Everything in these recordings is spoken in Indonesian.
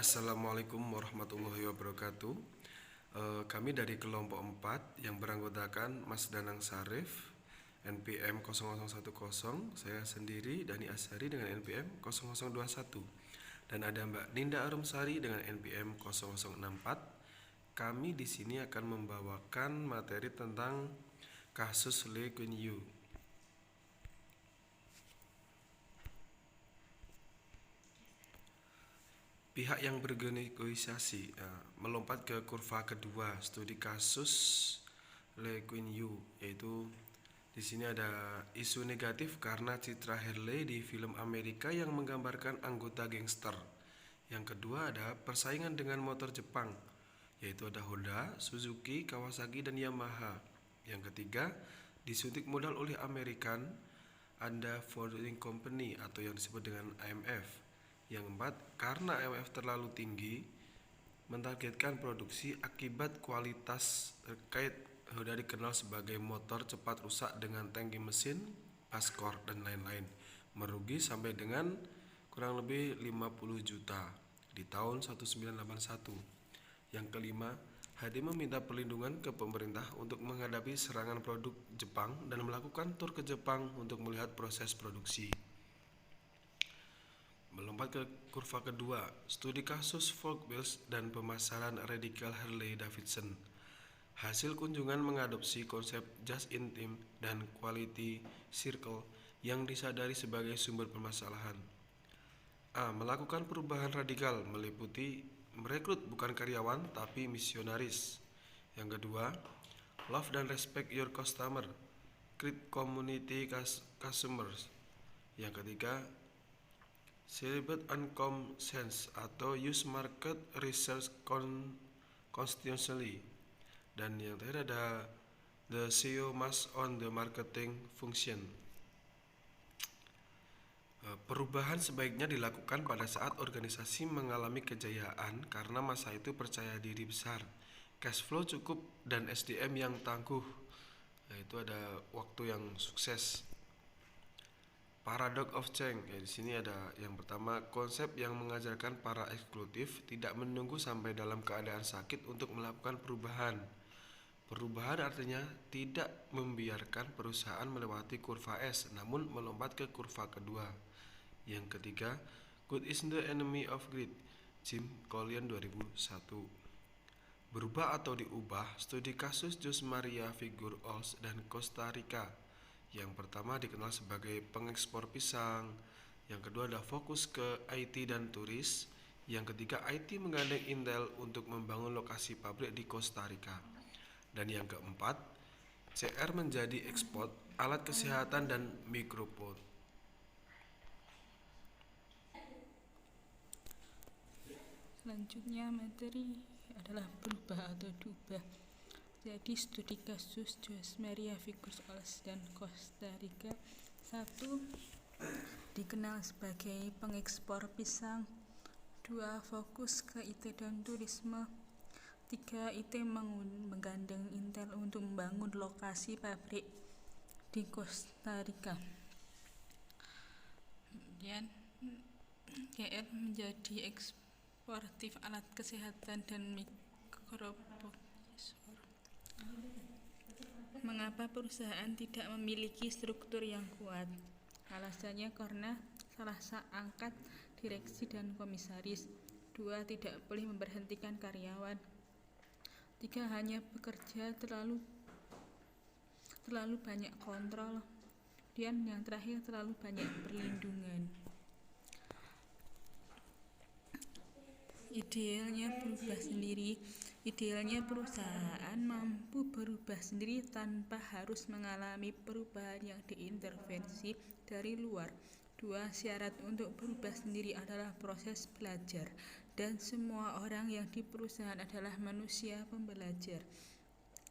Assalamualaikum warahmatullahi wabarakatuh. Kami dari kelompok 4 yang beranggotakan Mas Danang Sarif NPM 0010, saya sendiri Dani Ashari dengan NPM 0021, dan ada Mbak Ninda Arumsari dengan NPM 0064. Kami di sini akan membawakan materi tentang kasus Lee Kuan Yew. Pihak yang bernegosiasi melompat ke kurva kedua studi kasus Lee Kuan Yew, yaitu di sini ada isu negatif karena citra Harley di film Amerika yang menggambarkan anggota gangster. Yang kedua ada persaingan dengan motor Jepang, yaitu ada Honda, Suzuki, Kawasaki, dan Yamaha. Yang ketiga, disuntik modal oleh American, ada Forwarding Company atau yang disebut dengan IMF. Yang keempat, karena IMF terlalu tinggi, mentargetkan produksi akibat kualitas terkait sudah dikenal sebagai motor cepat rusak dengan tangki mesin, paskor, dan lain-lain, merugi sampai dengan kurang lebih 50 juta di tahun 1981. Yang kelima, HD meminta perlindungan ke pemerintah untuk menghadapi serangan produk Jepang dan melakukan tur ke Jepang untuk melihat proses produksi. Melompat ke kurva kedua, studi kasus Folkways dan pemasaran radikal Harley Davidson. Hasil kunjungan mengadopsi konsep just in time dan quality circle yang disadari sebagai sumber permasalahan. Melakukan perubahan radikal meliputi merekrut bukan karyawan tapi misionaris. Yang kedua, love dan respect your customer, create community customers. Yang ketiga, celebrate uncommon sense atau use market research constantly. Dan yang terakhir ada the CEO must own the marketing function. Perubahan sebaiknya dilakukan pada saat organisasi mengalami kejayaan karena masa itu percaya diri besar, cash flow cukup, dan SDM yang tangguh. Itu ada waktu yang sukses. Paradox of change. Di sini ada yang pertama, konsep yang mengajarkan para eksekutif tidak menunggu sampai dalam keadaan sakit untuk melakukan perubahan. Perubahan artinya tidak membiarkan perusahaan melewati kurva S, namun melompat ke kurva kedua. Yang ketiga, good is the enemy of greed. Jim Collins 2001. Berubah atau diubah, studi kasus Jose Maria Figueroa dan Costa Rica. Yang pertama dikenal sebagai pengekspor pisang. Yang kedua ada fokus ke IT dan turis. Yang ketiga, IT menggandeng Intel untuk membangun lokasi pabrik di Costa Rica. Dan yang keempat, CR menjadi ekspor alat kesehatan dan mikrofon. Selanjutnya materi adalah berubah atau diubah. Jadi studi kasus Jose Maria Figueroa dan Costa Rica. 1. Dikenal sebagai pengekspor pisang. 2. Fokus ke IT dan turisme. 3. IT menggandeng Intel untuk membangun lokasi pabrik di Costa Rica. Kemudian GR menjadi eksportif alat kesehatan dan mikroprosesor. Mengapa perusahaan tidak memiliki struktur yang kuat? Alasannya karena salah angkat direksi dan komisaris. 2. Tidak boleh memberhentikan karyawan. 3. Hanya bekerja terlalu banyak kontrol. Dan yang terakhir, terlalu banyak perlindungan. Idealnya berubah sendiri. Idealnya perusahaan mampu berubah sendiri tanpa harus mengalami perubahan yang diintervensi dari luar. 2. Syarat untuk berubah sendiri adalah proses belajar, dan semua orang yang di perusahaan adalah manusia pembelajar.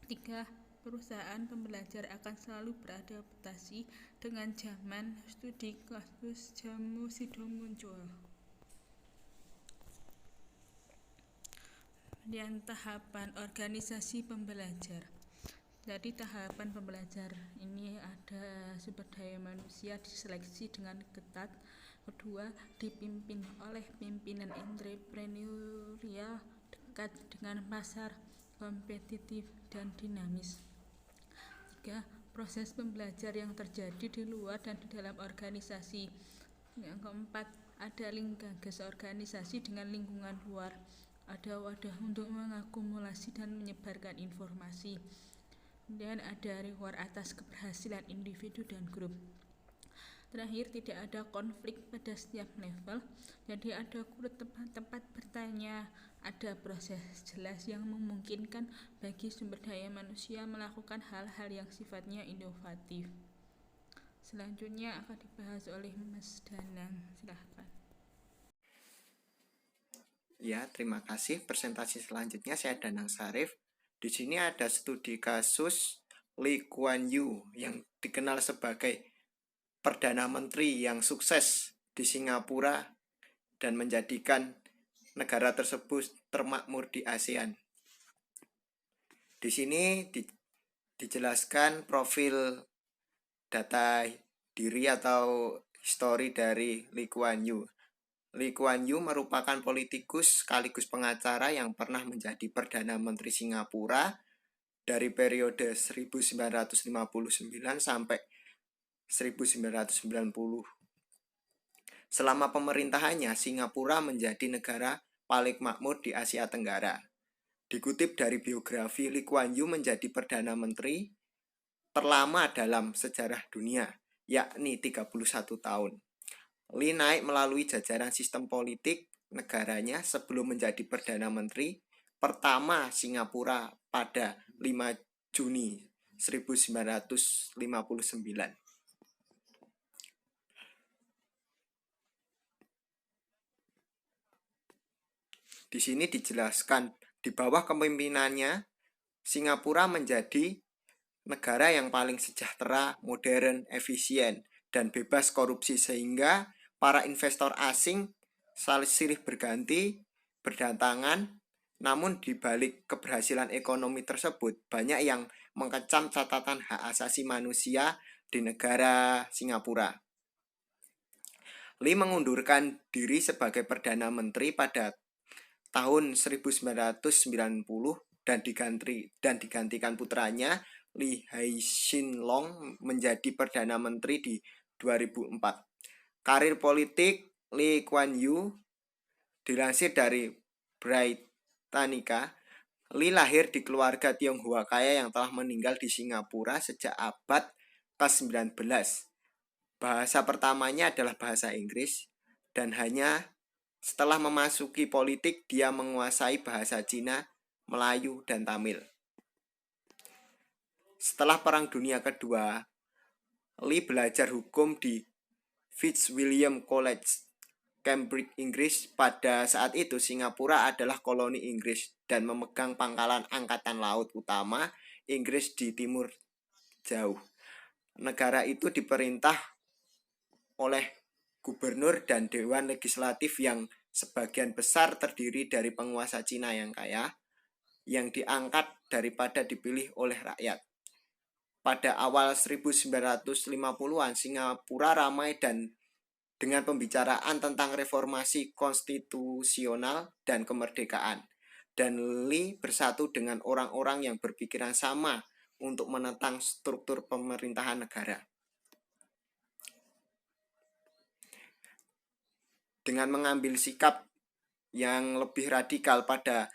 3. Perusahaan pembelajar akan selalu beradaptasi dengan zaman. Studi kasus Jamu Sido muncul. Dan tahapan organisasi pembelajar. Jadi tahapan pembelajar ini ada sumber daya manusia diseleksi dengan ketat, Kedua, dipimpin oleh pimpinan entrepreneurial dekat dengan pasar, kompetitif, dan dinamis. Tiga, proses pembelajar yang terjadi di luar dan di dalam organisasi. Yang keempat, ada link gagas organisasi dengan lingkungan luar. Ada wadah untuk mengakumulasi dan menyebarkan informasi. Kemudian ada reward atas keberhasilan individu dan grup. Terakhir, tidak ada konflik pada setiap level, jadi ada kurut tempat bertanya, ada proses jelas yang memungkinkan bagi sumber daya manusia melakukan hal-hal yang sifatnya inovatif. Selanjutnya akan dibahas oleh Mas Danang, silahkan. Ya, terima kasih. Presentasi selanjutnya saya Danang Sarif. Di sini ada studi kasus Lee Kuan Yew yang dikenal sebagai Perdana Menteri yang sukses di Singapura dan menjadikan negara tersebut termakmur di ASEAN. Di sini dijelaskan profil data diri atau histori dari Lee Kuan Yew. Lee Kuan Yew merupakan politikus sekaligus pengacara yang pernah menjadi Perdana Menteri Singapura dari periode 1959 sampai 1990. Selama pemerintahannya, Singapura menjadi negara paling makmur di Asia Tenggara. Dikutip dari biografi, Lee Kuan Yew menjadi Perdana Menteri terlama dalam sejarah dunia, yakni 31 tahun. Lee naik melalui jajaran sistem politik negaranya sebelum menjadi Perdana Menteri pertama Singapura pada 5 Juni 1959. Di sini dijelaskan, di bawah kepemimpinannya, Singapura menjadi negara yang paling sejahtera, modern, efisien, dan bebas korupsi sehingga para investor asing silih berganti, berdatangan. Namun di balik keberhasilan ekonomi tersebut, banyak yang mengecam catatan hak asasi manusia di negara Singapura. Lee mengundurkan diri sebagai Perdana Menteri pada tahun 1990 dan digantikan putranya Lee Hsien Loong menjadi Perdana Menteri di 2004. Karir politik Lee Kuan Yew dilansir dari Britannica. Lee lahir di keluarga Tionghoa kaya yang telah meninggal di Singapura sejak abad ke-19. Bahasa pertamanya adalah bahasa Inggris dan hanya setelah memasuki politik, dia menguasai bahasa Cina, Melayu, dan Tamil. Setelah Perang Dunia Kedua, Lee belajar hukum di Fitzwilliam College, Cambridge, Inggris. Pada saat itu, Singapura adalah koloni Inggris dan memegang pangkalan angkatan laut utama Inggris di timur jauh. Negara itu diperintah oleh gubernur dan dewan legislatif yang sebagian besar terdiri dari penguasa Cina yang kaya, yang diangkat daripada dipilih oleh rakyat. Pada awal 1950-an, Singapura ramai dan dengan pembicaraan tentang reformasi konstitusional dan kemerdekaan. Dan Lee bersatu dengan orang-orang yang berpikiran sama untuk menentang struktur pemerintahan negara. Dengan mengambil sikap yang lebih radikal pada